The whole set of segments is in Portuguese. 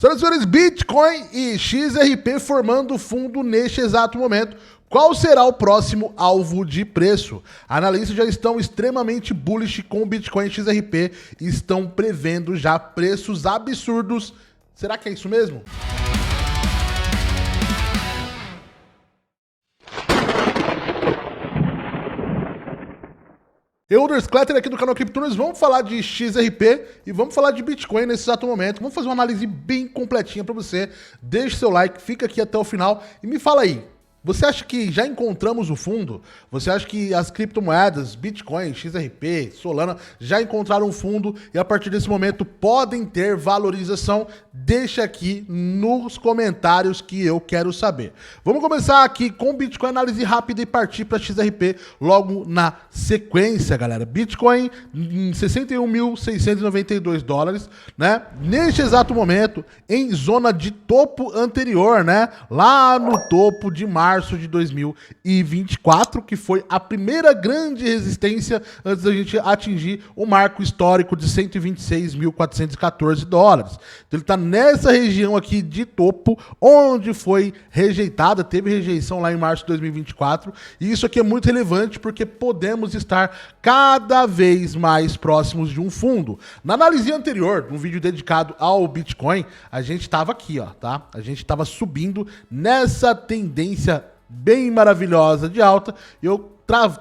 Senhoras e senhores, Bitcoin e XRP formando fundo neste exato momento. Qual será o próximo alvo de preço? Analistas já estão extremamente bullish com o Bitcoin e XRP e estão prevendo já preços absurdos. Será que é isso mesmo? Elders Kletter aqui do canal Criptonews, vamos falar de XRP e vamos falar de Bitcoin nesse exato momento. Vamos fazer uma análise bem completinha para você. Deixe seu like, fica aqui até o final e me fala aí. Você acha que já encontramos o fundo? Você acha que as criptomoedas, Bitcoin, XRP, Solana, já encontraram o fundo e a partir desse momento podem ter valorização? Deixa aqui nos comentários que eu quero saber. Vamos começar aqui com Bitcoin, análise rápida e partir para XRP logo na sequência, galera. Bitcoin em 61.692 dólares, né? Neste exato momento, em zona de topo anterior, né? Lá no topo de março de 2024, que foi a primeira grande resistência antes da gente atingir o marco histórico de 126.414 dólares. Então ele está nessa região aqui de topo, onde foi rejeitada, teve rejeição lá em março de 2024, e isso aqui é muito relevante porque podemos estar cada vez mais próximos de um fundo. Na análise anterior, num vídeo dedicado ao Bitcoin, a gente estava aqui, ó, tá? A gente estava subindo nessa tendência bem maravilhosa de alta. Eu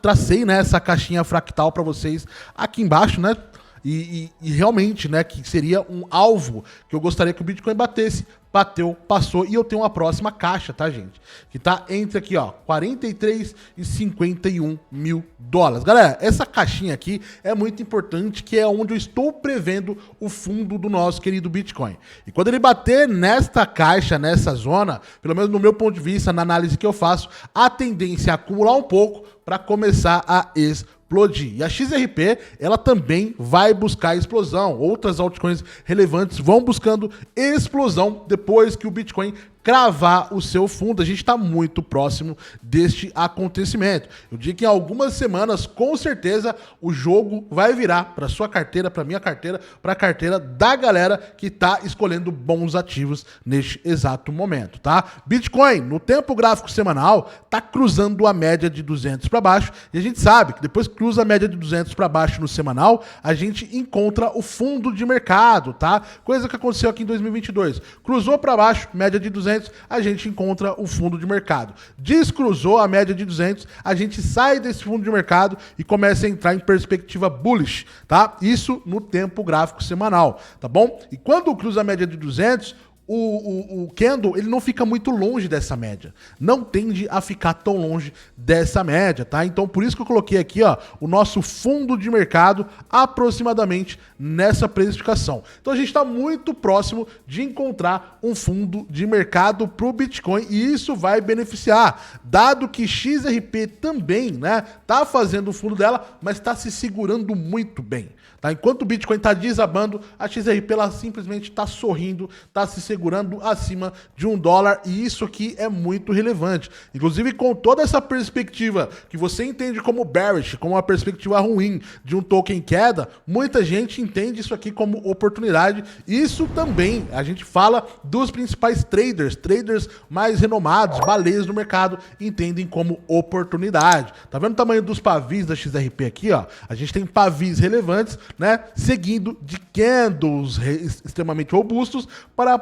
tracei, né, essa caixinha fractal para vocês aqui embaixo, né? E realmente, né, que seria um alvo que eu gostaria que o Bitcoin batesse. Bateu, passou e eu tenho uma próxima caixa, tá, gente? Que tá entre aqui, ó, 43 e 51 mil dólares. Galera, essa caixinha aqui é muito importante, que é onde eu estou prevendo o fundo do nosso querido Bitcoin. E quando ele bater nesta caixa, nessa zona, pelo menos no meu ponto de vista, na análise que eu faço, a tendência é acumular um pouco para começar a explodir. E a XRP, ela também vai buscar explosão. Outras altcoins relevantes vão buscando explosão depois que o Bitcoin cravar o seu fundo. A gente está muito próximo deste acontecimento. Eu digo que em algumas semanas, com certeza, o jogo vai virar para sua carteira, para minha carteira, para a carteira da galera que está escolhendo bons ativos neste exato momento, tá? Bitcoin, no tempo gráfico semanal, está cruzando a média de 200 para baixo, e a gente sabe que depois que cruza a média de 200 para baixo no semanal, a gente encontra o fundo de mercado, tá? Coisa que aconteceu aqui em 2022. Cruzou para baixo, média de 200, a gente encontra o fundo de mercado. Descruzou a média de 200, a gente sai desse fundo de mercado e começa a entrar em perspectiva bullish, tá? Isso no tempo gráfico semanal, tá bom? E quando cruza a média de 200, o candle, ele não fica muito longe dessa média. Não tende a ficar tão longe dessa média, tá? Então, por isso que eu coloquei aqui, ó, o nosso fundo de mercado aproximadamente nessa precificação. Então, a gente está muito próximo de encontrar um fundo de mercado para o Bitcoin e isso vai beneficiar, dado que XRP também, né, tá fazendo o fundo dela, mas está se segurando muito bem. Tá? Enquanto o Bitcoin está desabando, a XRP ela simplesmente está sorrindo, está se segurando acima de $1 e isso aqui é muito relevante. Inclusive com toda essa perspectiva que você entende como bearish, como uma perspectiva ruim de um token em queda, muita gente entende isso aqui como oportunidade. Isso também, a gente fala dos principais traders mais renomados, baleias do mercado, entendem como oportunidade. Tá vendo o tamanho dos pavis da XRP aqui, ó? A gente tem pavis relevantes, né, seguindo de candles extremamente robustos para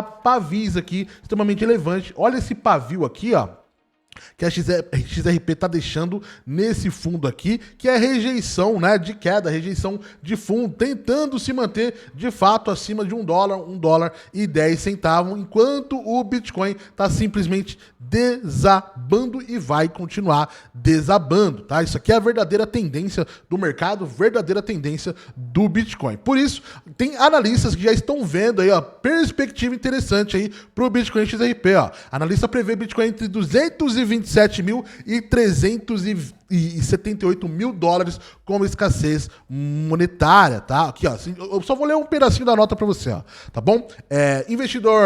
pavis aqui extremamente relevantes. Olha esse pavio aqui, ó, que a XRP está deixando nesse fundo aqui, que é rejeição, né, de queda, rejeição de fundo, tentando se manter de fato acima de $1,10, enquanto o Bitcoin está simplesmente desabando e vai continuar desabando, tá? Isso aqui é a verdadeira tendência do mercado, verdadeira tendência do Bitcoin. Por isso, tem analistas que já estão vendo aí, ó, perspectiva interessante aí para o Bitcoin XRP, ó. Analista prevê Bitcoin entre 227 mil e 330 278 mil dólares com escassez monetária, tá? Aqui, ó, eu só vou ler um pedacinho da nota para você, ó, tá bom? Investidor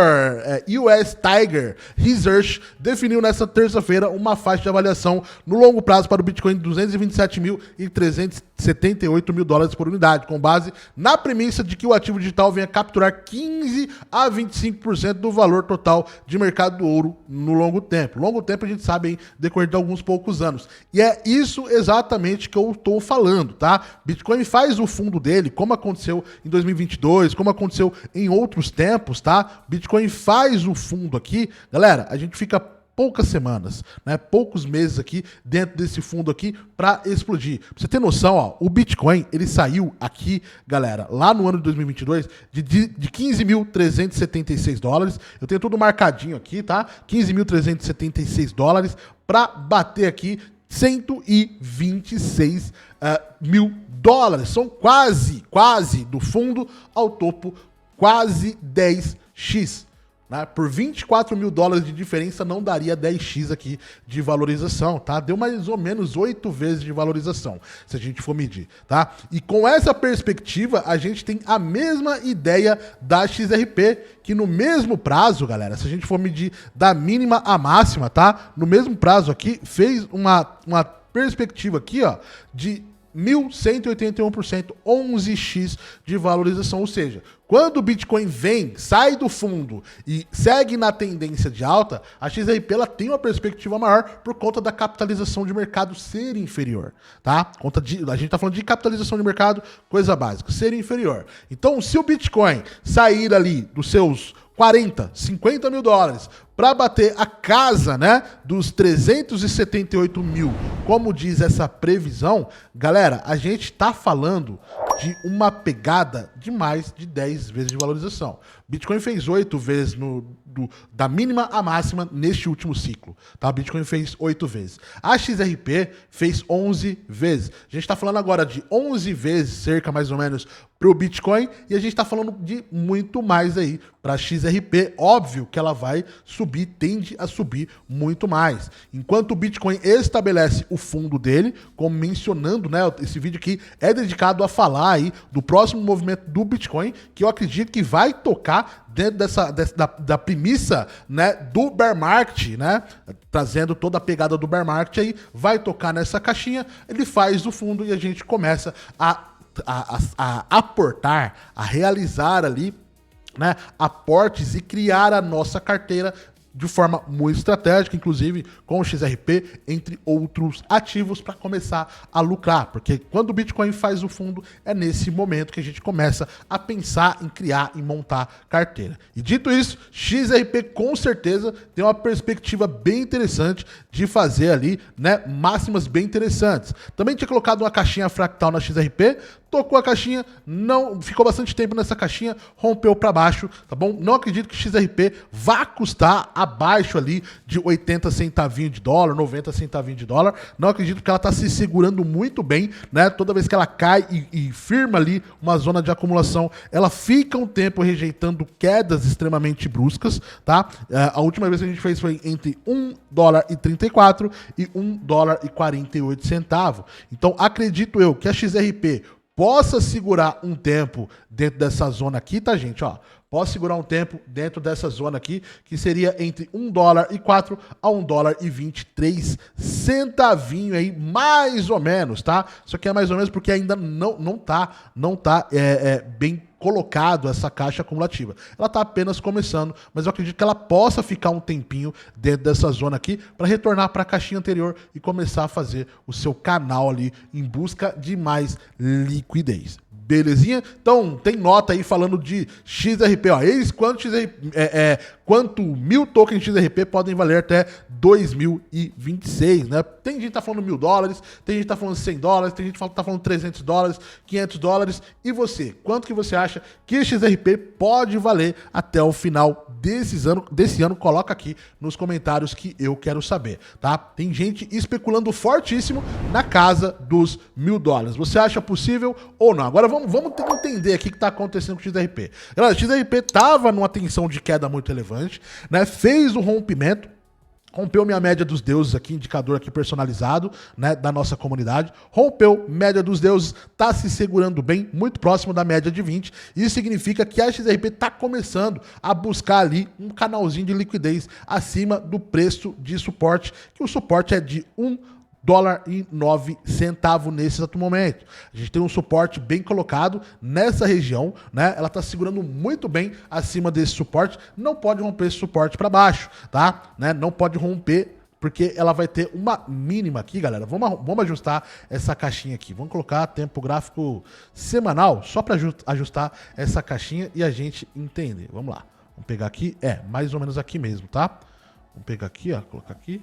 US Tiger Research definiu nesta terça-feira uma faixa de avaliação no longo prazo para o Bitcoin de 227 mil e 378 mil dólares por unidade, com base na premissa de que o ativo digital venha capturar 15 a 25% do valor total de mercado do ouro no longo tempo. Longo tempo a gente sabe, hein, decorrer de alguns poucos anos. E é isso exatamente que eu estou falando, tá? Bitcoin faz o fundo dele, como aconteceu em 2022, como aconteceu em outros tempos, tá? Bitcoin faz o fundo aqui. Galera, a gente fica poucas semanas, né, poucos meses aqui dentro desse fundo aqui para explodir. Pra você ter noção, ó, o Bitcoin, ele saiu aqui, galera, lá no ano de 2022 de 15.376 dólares. Eu tenho tudo marcadinho aqui, tá? 15.376 dólares para bater aqui 126 mil dólares. São quase do fundo ao topo, quase 10x. Né? Por 24 mil dólares de diferença não daria 10x aqui de valorização, tá? Deu mais ou menos 8 vezes de valorização, se a gente for medir, tá? E com essa perspectiva, a gente tem a mesma ideia da XRP, que no mesmo prazo, galera, se a gente for medir da mínima à máxima, tá? No mesmo prazo aqui, fez uma perspectiva aqui, ó, de 1.181%, 11x de valorização, ou seja, quando o Bitcoin vem, sai do fundo e segue na tendência de alta, a XRP ela tem uma perspectiva maior por conta da capitalização de mercado ser inferior, tá? A gente tá falando de capitalização de mercado, coisa básica, ser inferior. Então, se o Bitcoin sair ali dos seus 40, 50 mil dólares para bater a casa, né, dos 378 mil, como diz essa previsão, galera, a gente tá falando de uma pegada de mais de 10 vezes de valorização. Bitcoin fez 8 vezes da mínima à máxima neste último ciclo, tá? Bitcoin fez 8 vezes. A XRP fez 11 vezes. A gente está falando agora de 11 vezes, cerca mais ou menos, para o Bitcoin, e a gente está falando de muito mais aí para a XRP. Óbvio que ela vai subir, tende a subir muito mais. Enquanto o Bitcoin estabelece o fundo dele, como mencionando, né, esse vídeo aqui é dedicado a falar aí do próximo movimento do Bitcoin, que eu acredito que vai tocar dentro da premissa, né, do bear market, né, trazendo toda a pegada do bear market aí, vai tocar nessa caixinha, ele faz o fundo e a gente começa a aportar, a realizar ali, né, aportes e criar a nossa carteira de forma muito estratégica, inclusive com o XRP, entre outros ativos, para começar a lucrar, porque quando o Bitcoin faz o fundo, é nesse momento que a gente começa a pensar em criar e montar carteira. E dito isso, XRP com certeza tem uma perspectiva bem interessante de fazer ali, né, máximas bem interessantes. Também tinha colocado uma caixinha fractal na XRP, tocou a caixinha, não ficou bastante tempo nessa caixinha, rompeu para baixo, tá bom? Não acredito que XRP vá custar abaixo ali de 80 centavinhos de dólar, 90 centavinhos de dólar. Não acredito que ela tá se segurando muito bem, né? Toda vez que ela cai e firma ali uma zona de acumulação, ela fica um tempo rejeitando quedas extremamente bruscas, tá? A última vez que a gente fez foi entre 1 dólar e 34 e 1 dólar e 48 centavos. Então, acredito eu que a XRP possa segurar um tempo dentro dessa zona aqui, tá, gente? Ó, posso segurar um tempo dentro dessa zona aqui, que seria entre 1 dólar e 4 a 1 dólar e 23 centavinho aí, mais ou menos, tá? Isso aqui é mais ou menos porque ainda não tá bem colocado essa caixa acumulativa. Ela está apenas começando, mas eu acredito que ela possa ficar um tempinho dentro dessa zona aqui para retornar para a caixinha anterior e começar a fazer o seu canal ali em busca de mais liquidez. Belezinha? Então, tem nota aí falando de XRP, ó. Eis quanto 1000 tokens XRP podem valer até 2026, né? Tem gente que tá falando 1000 dólares, tem gente que tá falando 100 dólares, tem gente que tá falando 300 dólares, 500 dólares. E você? Quanto que você acha que o XRP pode valer até o final desse ano? Coloca aqui nos comentários que eu quero saber, tá? Tem gente especulando fortíssimo na casa dos 1000 dólares. Você acha possível ou não? Agora vamos entender aqui o que está acontecendo com o XRP. Galera, o XRP estava numa tensão de queda muito elevante, né? Fez o rompimento Rompeu minha média dos deuses aqui, indicador aqui personalizado, né, da nossa comunidade. Rompeu média dos deuses, tá se segurando bem, muito próximo da média de 20. Isso significa que a XRP tá começando a buscar ali um canalzinho de liquidez acima do preço de suporte, que o suporte é de $1,09 nesse exato momento. A gente tem um suporte bem colocado nessa região, né? Ela está segurando muito bem acima desse suporte. Não pode romper esse suporte para baixo, tá? Né? Não pode romper porque ela vai ter uma mínima aqui, galera. Vamos ajustar essa caixinha aqui. Vamos colocar tempo gráfico semanal só para ajustar essa caixinha e a gente entender. Vamos lá. Vamos pegar aqui, mais ou menos aqui mesmo, tá? Vamos pegar aqui, ó, colocar aqui,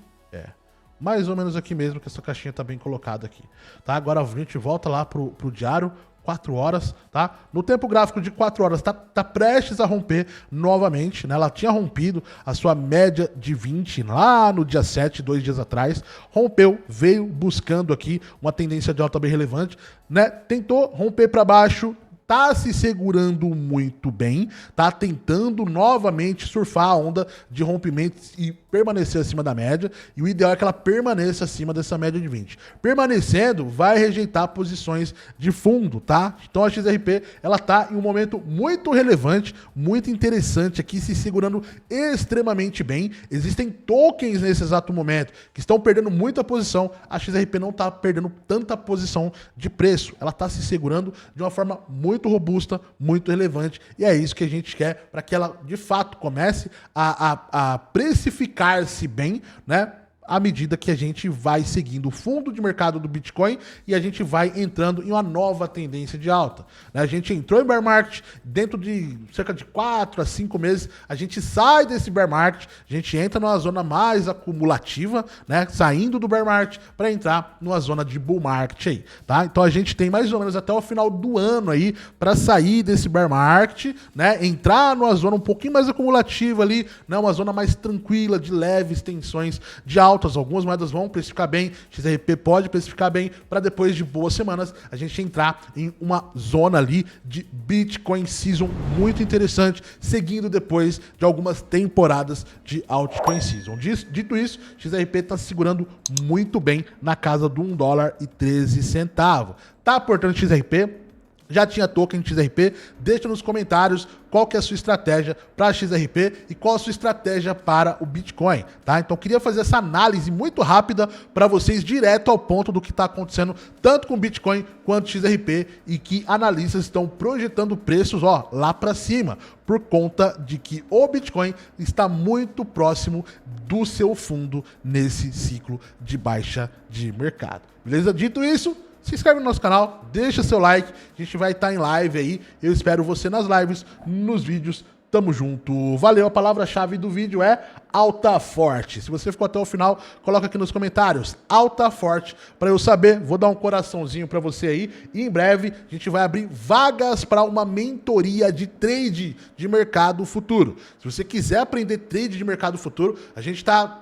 mais ou menos aqui mesmo, que essa caixinha tá bem colocada aqui, tá? Agora a gente volta lá pro diário, 4 horas, tá? No tempo gráfico de 4 horas, tá prestes a romper novamente, né? Ela tinha rompido a sua média de 20 lá no dia 7, 2 dias atrás, rompeu, veio buscando aqui uma tendência de alta bem relevante, né? Tentou romper para baixo, tá se segurando muito bem, tá tentando novamente surfar a onda de rompimentos e permanecer acima da média, e o ideal é que ela permaneça acima dessa média de 20. Permanecendo, vai rejeitar posições de fundo, tá? Então a XRP, ela tá em um momento muito relevante, muito interessante aqui, se segurando extremamente bem. Existem tokens nesse exato momento que estão perdendo muita posição, a XRP não tá perdendo tanta posição de preço, ela tá se segurando de uma forma muito robusta, muito relevante, e é isso que a gente quer para que ela, de fato, comece a precificar-se bem, né? À medida que a gente vai seguindo o fundo de mercado do Bitcoin e a gente vai entrando em uma nova tendência de alta, né? A gente entrou em bear market, dentro de cerca de 4 a 5 meses, a gente sai desse bear market, a gente entra numa zona mais acumulativa, né? Saindo do bear market para entrar numa zona de bull market aí, tá? Então a gente tem mais ou menos até o final do ano aí para sair desse bear market, né? Entrar numa zona um pouquinho mais acumulativa ali, né? Uma zona mais tranquila, de leves tensões de alta. Algumas moedas vão precificar bem, XRP pode precificar bem, para depois de boas semanas a gente entrar em uma zona ali de Bitcoin Season muito interessante, seguindo depois de algumas temporadas de Altcoin Season. Dito isso, XRP está se segurando muito bem na casa do $1,13. Tá, portanto, XRP já tinha token XRP? Deixa nos comentários qual que é a sua estratégia para a XRP e qual a sua estratégia para o Bitcoin, tá? Então eu queria fazer essa análise muito rápida para vocês, direto ao ponto do que está acontecendo tanto com Bitcoin quanto XRP, e que analistas estão projetando preços, ó, lá para cima, por conta de que o Bitcoin está muito próximo do seu fundo nesse ciclo de baixa de mercado. Beleza? Dito isso, se inscreve no nosso canal, deixa seu like, a gente vai estar em live aí, eu espero você nas lives, nos vídeos, tamo junto, valeu, a palavra-chave do vídeo é alta forte. Se você ficou até o final, coloca aqui nos comentários, alta forte, para eu saber, vou dar um coraçãozinho para você aí, e em breve a gente vai abrir vagas para uma mentoria de trade de mercado futuro. Se você quiser aprender trade de mercado futuro, a gente está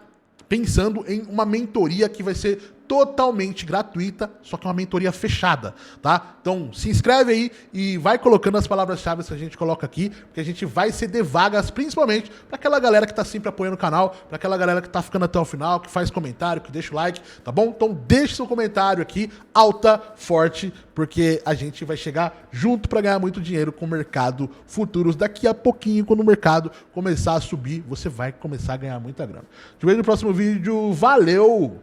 pensando em uma mentoria que vai ser totalmente gratuita, só que é uma mentoria fechada, tá? Então se inscreve aí e vai colocando as palavras-chave que a gente coloca aqui, porque a gente vai ceder vagas, principalmente para aquela galera que tá sempre apoiando o canal, para aquela galera que tá ficando até o final, que faz comentário, que deixa o like, tá bom? Então deixa seu comentário aqui, alta, forte, porque a gente vai chegar junto para ganhar muito dinheiro com o mercado futuros. Daqui a pouquinho, quando o mercado começar a subir, você vai começar a ganhar muita grana. Te vejo no próximo vídeo, valeu!